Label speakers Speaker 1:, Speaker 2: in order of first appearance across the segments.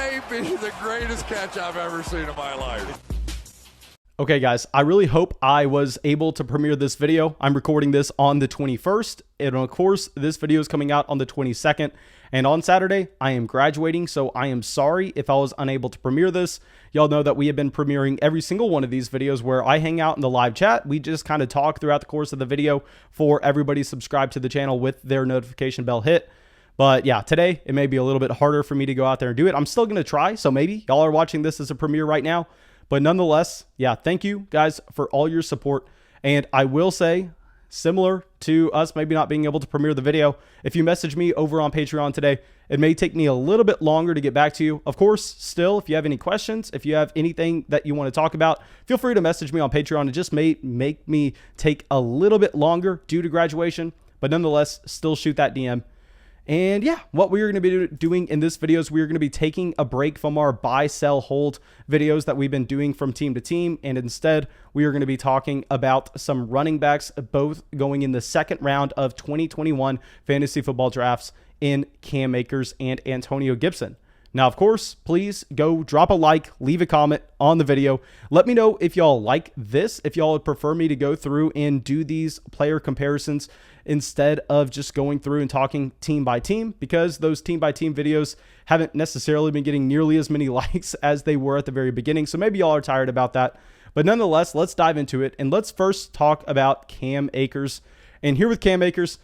Speaker 1: may be the greatest catch I've ever seen in my life.
Speaker 2: Okay, guys, I really hope I was able to premiere this video. I'm recording this on the 21st, and of course, this video is coming out on the 22nd. And on Saturday, I am graduating, so I am sorry if I was unable to premiere this. Y'all know that we have been premiering every single one of these videos where I hang out in the live chat. We just kind of talk throughout the course of the video for everybody subscribed to the channel with their notification bell hit. But yeah, today it may be a little bit harder for me to go out there and do it. I'm still going to try, so maybe y'all are watching this as a premiere right now. But nonetheless, yeah, thank you guys for all your support. And I will say, similar to us maybe not being able to premiere the video, if you message me over on Patreon today, it may take me a little bit longer to get back to you. Of course, still, if you have any questions, if you have anything that you want to talk about, feel free to message me on Patreon. It just may make me take a little bit longer due to graduation, but nonetheless, still shoot that DM. And yeah, what we're going to be doing in this video is we're going to be taking a break from our buy, sell, hold videos that we've been doing from team to team. And instead, we are going to be talking about some running backs, both going in the second round of 2021 fantasy football drafts in Cam Akers and Antonio Gibson. Now, of course, please go drop a like, leave a comment on the video. Let me know if y'all like this, if y'all would prefer me to go through and do these player comparisons instead of just going through and talking team by team, because those team by team videos haven't necessarily been getting nearly as many likes as they were at the very beginning. So maybe y'all are tired about that. But nonetheless, let's dive into it. And let's first talk about Cam Akers. And here with Cam Akers,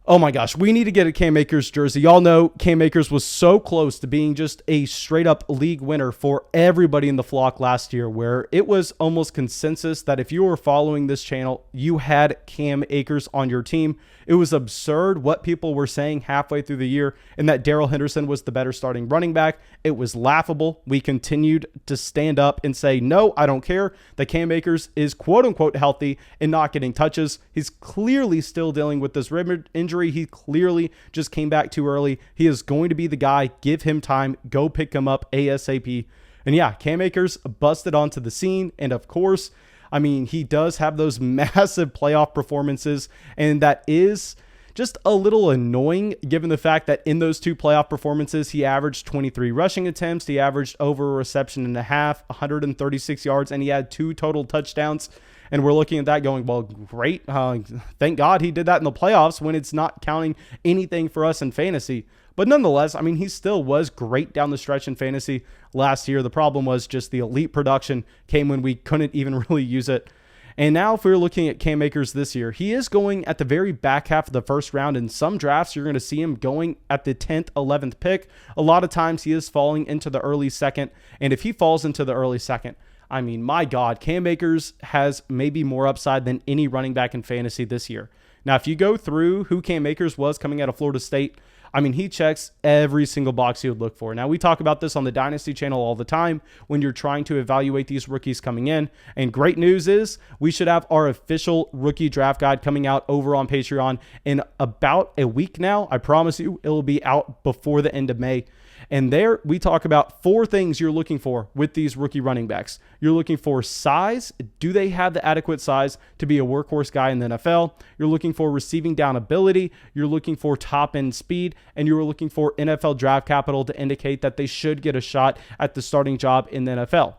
Speaker 2: oh my gosh, we need to get a Cam Akers jersey. Y'all know Cam Akers was so close to being just a straight up league winner for everybody in the flock last year, where it was almost consensus that if you were following this channel, you had Cam Akers on your team. It was absurd what people were saying halfway through the year, and that Darrell Henderson was the better starting running back. It was laughable. We continued to stand up and say, no, I don't care that Cam Akers is quote unquote healthy and not getting touches. He's clearly still dealing with this rib injury. He clearly just came back too early. He is going to be the guy. Give him time. Go pick him up ASAP. And yeah, Cam Akers busted onto the scene. And of course, I mean, he does have those massive playoff performances, and that is just a little annoying given the fact that in those two playoff performances, he averaged 23 rushing attempts. He averaged over a reception and a half, 136 yards, and he had 2 total touchdowns. And we're looking at that going, well, great. Thank God he did that in the playoffs when it's not counting anything for us in fantasy. But nonetheless, I mean, he still was great down the stretch in fantasy last year. The problem was just the elite production came when we couldn't even really use it. And now if we're looking at Cam Akers this year, he is going at the very back half of the first round. In some drafts, you're going to see him going at the 10th, 11th pick. A lot of times he is falling into the early second. And if he falls into the early second, I mean, my God, Cam Akers has maybe more upside than any running back in fantasy this year. Now, if you go through who Cam Akers was coming out of Florida State, I mean, he checks every single box you would look for. Now, we talk about this on the Dynasty channel all the time when you're trying to evaluate these rookies coming in. And great news is we should have our official rookie draft guide coming out over on Patreon in about a week now. I promise you it will be out before the end of May. And there we talk about 4 things you're looking for with these rookie running backs. You're looking for size. Do they have the adequate size to be a workhorse guy in the NFL? You're looking for receiving down ability. You're looking for top end speed, and you're looking for NFL draft capital to indicate that they should get a shot at the starting job in the NFL.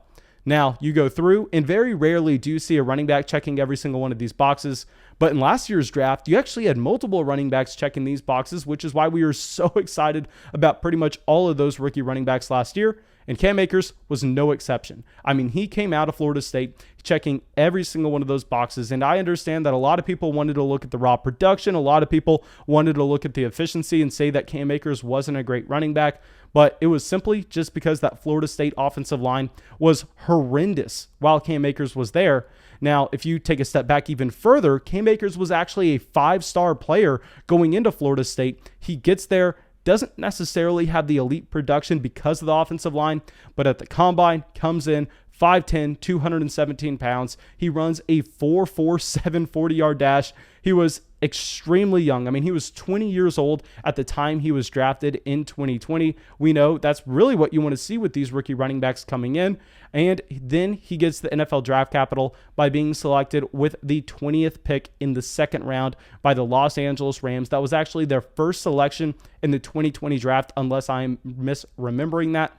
Speaker 2: Now, you go through, and very rarely do you see a running back checking every single one of these boxes. But in last year's draft, you actually had multiple running backs checking these boxes, which is why we were so excited about pretty much all of those rookie running backs last year. And Cam Akers was no exception. I mean, he came out of Florida State checking every single one of those boxes. And I understand that a lot of people wanted to look at the raw production. A lot of people wanted to look at the efficiency and say that Cam Akers wasn't a great running back. But it was simply just because that Florida State offensive line was horrendous while Cam Akers was there. Now, if you take a step back even further, Cam Akers was actually a 5-star player going into Florida State. He gets there, doesn't necessarily have the elite production because of the offensive line, but at the combine, comes in 5'10", 217 pounds. He runs a 4.47 40-yard dash. He was extremely young. I mean, he was 20 years old at the time he was drafted in 2020. We know that's really what you want to see with these rookie running backs coming in. And then he gets the NFL draft capital by being selected with the 20th pick in the second round by the Los Angeles Rams. That was actually their first selection in the 2020 draft, unless I'm misremembering that.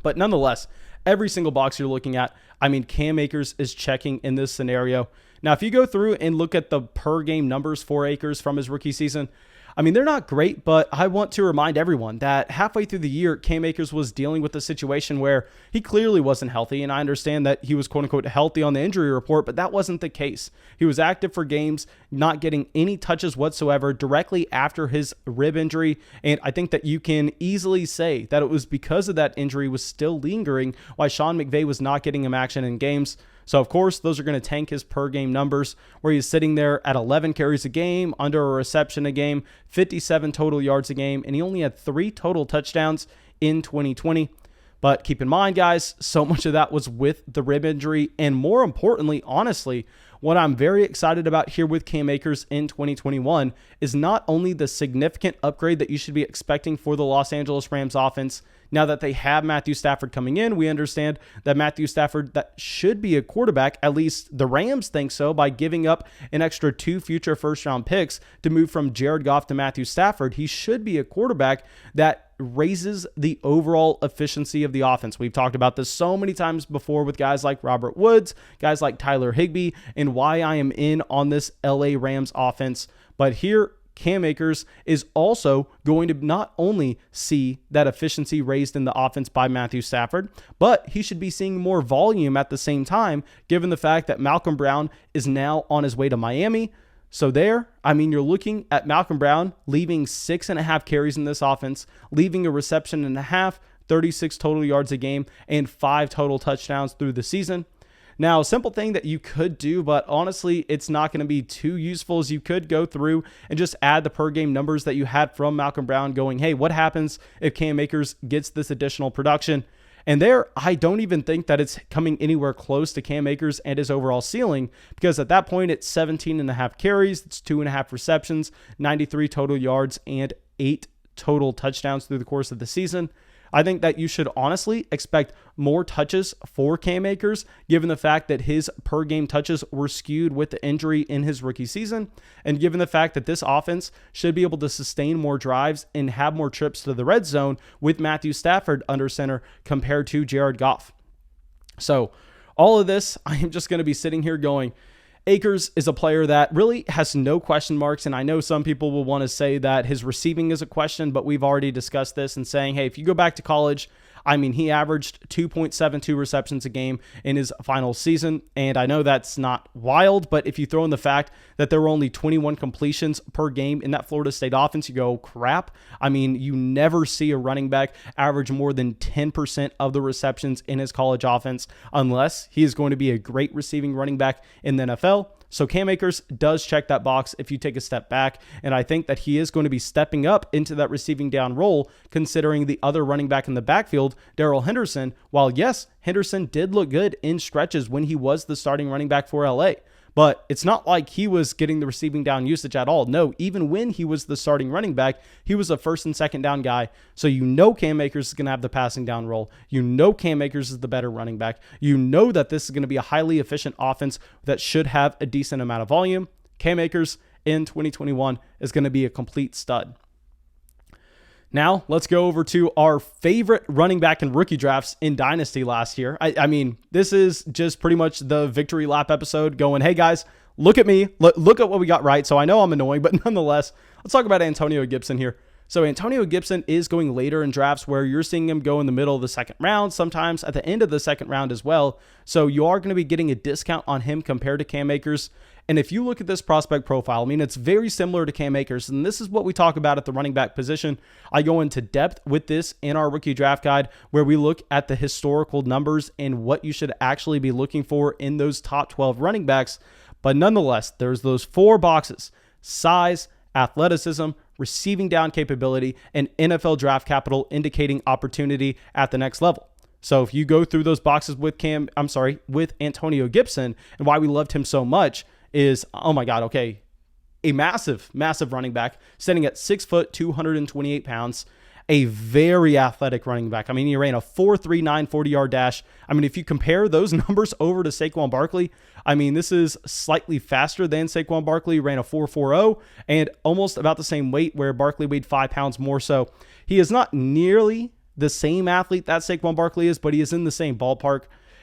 Speaker 2: But nonetheless, every single box you're looking at, I mean, Cam Akers is checking in this scenario. Now, if you go through and look at the per game numbers for Akers from his rookie season, I mean, they're not great, but I want to remind everyone that halfway through the year, Cam Akers was dealing with a situation where he clearly wasn't healthy, and I understand that he was quote-unquote healthy on the injury report, but that wasn't the case. He was active for games, not getting any touches whatsoever directly after his rib injury, and I think that you can easily say that it was because of that injury was still lingering why Sean McVay was not getting him action in games. So, of course, those are going to tank his per-game numbers, where he's sitting there at 11 carries a game, under a reception a game, 57 total yards a game, and he only had 3 total touchdowns in 2020. But keep in mind, guys, so much of that was with the rib injury, and more importantly, honestly, what I'm very excited about here with Cam Akers in 2021 is not only the significant upgrade that you should be expecting for the Los Angeles Rams offense. Now that they have Matthew Stafford coming in, we understand that Matthew Stafford that should be a quarterback, at least the Rams think so, by giving up an extra 2 future first-round picks to move from Jared Goff to Matthew Stafford. He should be a quarterback that raises the overall efficiency of the offense. We've talked about this so many times before with guys like Robert Woods, guys like Tyler Higbee, and why I am in on this LA Rams offense. But here, Cam Akers is also going to not only see that efficiency raised in the offense by Matthew Stafford, but he should be seeing more volume at the same time, given the fact that Malcolm Brown is now on his way to Miami. So there, I mean, you're looking at Malcolm Brown leaving 6.5 carries in this offense, leaving a reception and a half, 36 total yards a game, and 5 total touchdowns through the season. Now, a simple thing that you could do, but honestly, it's not going to be too useful, is you could go through and just add the per game numbers that you had from Malcolm Brown going, hey, what happens if Cam Akers gets this additional production? And there, I don't even think that it's coming anywhere close to Cam Akers and his overall ceiling, because at that point, it's 17.5 carries, it's 2.5 receptions, 93 total yards, and 8 total touchdowns through the course of the season. I think that you should honestly expect more touches for Cam Akers, given the fact that his per game touches were skewed with the injury in his rookie season, and given the fact that this offense should be able to sustain more drives and have more trips to the red zone with Matthew Stafford under center compared to Jared Goff. So all of this, I am just going to be sitting here going, Akers is a player that really has no question marks, and I know some people will want to say that his receiving is a question, but we've already discussed this and saying, hey, if you go back to college, I mean, he averaged 2.72 receptions a game in his final season, and I know that's not wild, but if you throw in the fact that there were only 21 completions per game in that Florida State offense, you go, crap. I mean, you never see a running back average more than 10% of the receptions in his college offense unless he is going to be a great receiving running back in the NFL. So Cam Akers does check that box if you take a step back, and I think that he is going to be stepping up into that receiving down role, considering the other running back in the backfield, Darrell Henderson. While yes, Henderson did look good in stretches when he was the starting running back for LA, but it's not like he was getting the receiving down usage at all. No, even when he was the starting running back, he was a first and second down guy. So you know Cam Akers is going to have the passing down role. You know Cam Akers is the better running back. You know that this is going to be a highly efficient offense that should have a decent amount of volume. Cam Akers in 2021 is going to be a complete stud. Now, let's go over to our favorite running back in rookie drafts in Dynasty last year. I mean, this is just pretty much the victory lap episode going, hey guys, look at me. Look at what we got right. So I know I'm annoying, but nonetheless, let's talk about Antonio Gibson here. So Antonio Gibson is going later in drafts where you're seeing him go in the middle of the second round, sometimes at the end of the second round as well. So you are going to be getting a discount on him compared to Cam Akers. And if you look at this prospect profile, I mean, it's very similar to Cam Akers, and this is what we talk about at the running back position. I go into depth with this in our rookie draft guide, where we look at the historical numbers and what you should actually be looking for in those top 12 running backs. But nonetheless, there's those 4 boxes: size, athleticism, receiving down capability, and NFL draft capital indicating opportunity at the next level. So if you go through those boxes with with Antonio Gibson, and why we loved him so much is, oh my God, okay, a massive running back, standing at 6 foot, 228 pounds, a very athletic running back. I mean, he ran a 4.39 40-yard dash. I mean, if you compare those numbers over to Saquon Barkley, I mean, this is slightly faster than Saquon Barkley. He ran a 4.40 and almost about the same weight, where Barkley weighed 5 pounds more. So he is not nearly the same athlete that Saquon Barkley is, but he is in the same ballpark.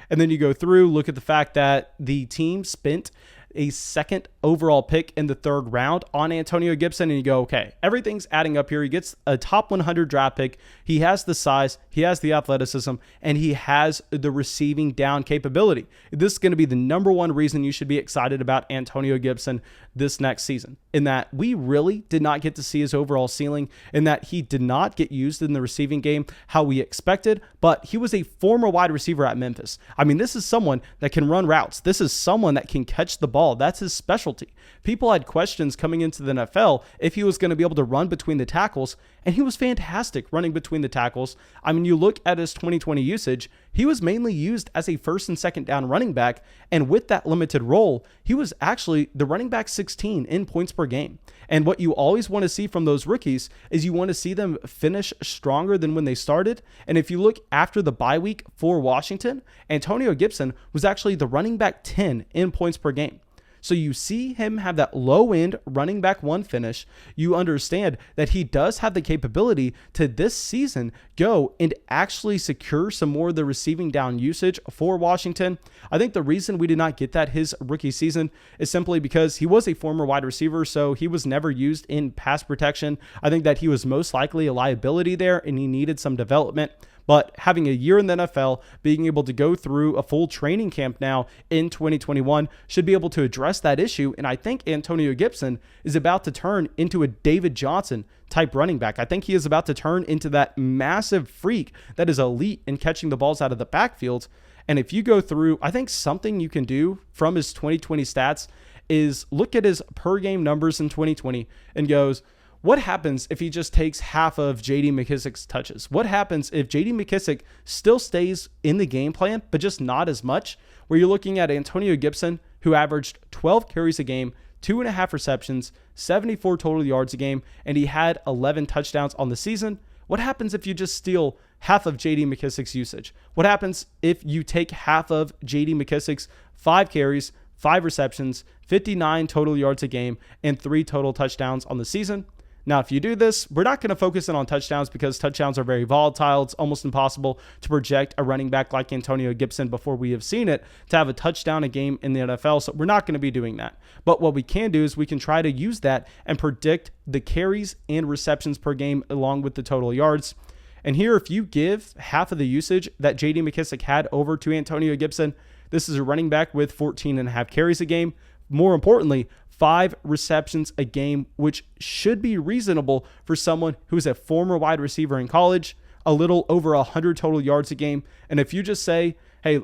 Speaker 2: And then you go through, look at the fact that the team spent a second overall pick in the third round on Antonio Gibson, and you go, okay, everything's adding up here. He gets a top 100 draft pick. He has the size, he has the athleticism, and he has the receiving down capability. This is going to be the number one reason you should be excited about Antonio Gibson this next season, in that we really did not get to see his overall ceiling, in that he did not get used in the receiving game how we expected, but he was a former wide receiver at Memphis. I mean, this is someone that can run routes. This is someone that can catch the ball. That's his specialty. People had questions coming into the NFL if he was going to be able to run between the tackles, and he was fantastic running between the tackles. I mean, you look at his 2020 usage, he was mainly used as a first and second down running back, and with that limited role, he was actually the running back 16 in points per game. And what you always want to see from those rookies is you want to see them finish stronger than when they started. And if you look after the bye week for Washington, Antonio Gibson was actually the running back 10 in points per game. So you see him have that low-end running back one finish. You understand that he does have the capability to this season go and actually secure some more of the receiving down usage for Washington. I think the reason we did not get that his rookie season is simply because he was a former wide receiver, so he was never used in pass protection. I think that he was most likely a liability there, and he needed some development. But having a year in the NFL, being able to go through a full training camp now in 2021 should be able to address that issue. And I think Antonio Gibson is about to turn into a David Johnson type running back. I think he is about to turn into that massive freak that is elite in catching the balls out of the backfield. And if you go through, I think something you can do from his 2020 stats is look at his per game numbers in 2020 and goes, what happens if he just takes half of J.D. McKissic's touches? What happens if J.D. McKissic still stays in the game plan, but just not as much? Where you're looking at Antonio Gibson, who averaged 12 carries a game, 2.5 receptions, 74 total yards a game, and he had 11 touchdowns on the season. What happens if you just steal half of J.D. McKissic's usage? What happens if you take half of J.D. McKissic's 5 carries, 5 receptions, 59 total yards a game, and 3 total touchdowns on the season? Now, if you do this, we're not going to focus in on touchdowns because touchdowns are very volatile. It's almost impossible to project a running back like Antonio Gibson before we have seen it to have a touchdown a game in the NFL. So we're not going to be doing that. But what we can do is we can try to use that and predict the carries and receptions per game along with the total yards. And here, if you give half of the usage that J.D. McKissic had over to Antonio Gibson, this is a running back with 14.5 carries a game. More importantly, 5 receptions a game, which should be reasonable for someone who's a former wide receiver in college, a little over 100 total yards a game. And if you just say, hey,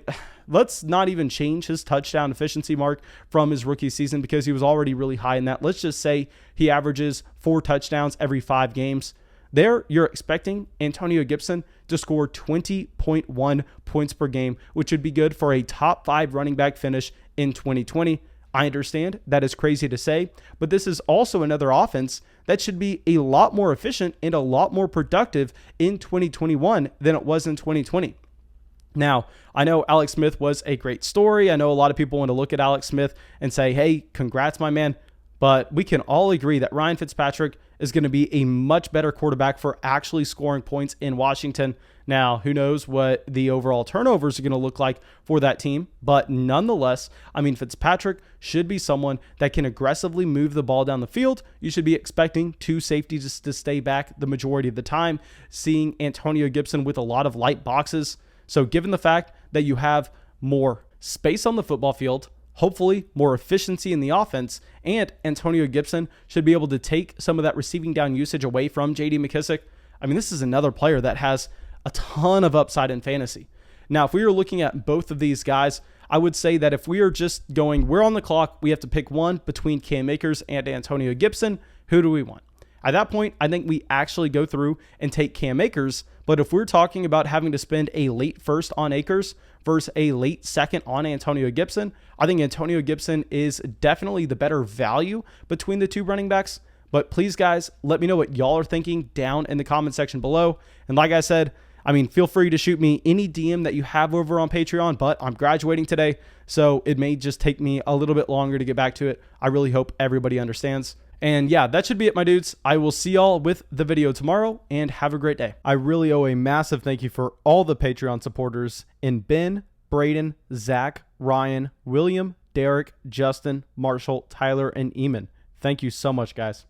Speaker 2: let's not even change his touchdown efficiency mark from his rookie season because he was already really high in that. Let's just say he averages 4 touchdowns every 5 games. There, you're expecting Antonio Gibson to score 20.1 points per game, which would be good for a top 5 running back finish in 2020. I understand that is crazy to say, but this is also another offense that should be a lot more efficient and a lot more productive in 2021 than it was in 2020. Now, I know Alex Smith was a great story. I know a lot of people want to look at Alex Smith and say, hey, congrats, my man. But we can all agree that Ryan Fitzpatrick is going to be a much better quarterback for actually scoring points in Washington. Now, who knows what the overall turnovers are going to look like for that team. But nonetheless, I mean, Fitzpatrick should be someone that can aggressively move the ball down the field. You should be expecting 2 safeties to stay back the majority of the time, seeing Antonio Gibson with a lot of light boxes. So given the fact that you have more space on the football field, hopefully more efficiency in the offense, and Antonio Gibson should be able to take some of that receiving down usage away from J.D. McKissic. I mean, this is another player that has a ton of upside in fantasy. Now, if we were looking at both of these guys, I would say that if we are just going, we're on the clock, we have to pick one between Cam Akers and Antonio Gibson. Who do we want? At that point, I think we actually go through and take Cam Akers. But if we're talking about having to spend a late first on Akers versus a late second on Antonio Gibson, I think Antonio Gibson is definitely the better value between the two running backs. But please, guys, let me know what y'all are thinking down in the comment section below. And like I said, I mean, feel free to shoot me any DM that you have over on Patreon, but I'm graduating today, so it may just take me a little bit longer to get back to it. I really hope everybody understands. And yeah, that should be it, my dudes. I will see y'all with the video tomorrow, and have a great day. I really owe a massive thank you for all the Patreon supporters in Ben, Braden, Zach, Ryan, William, Derek, Justin, Marshall, Tyler, and Eamon. Thank you so much, guys.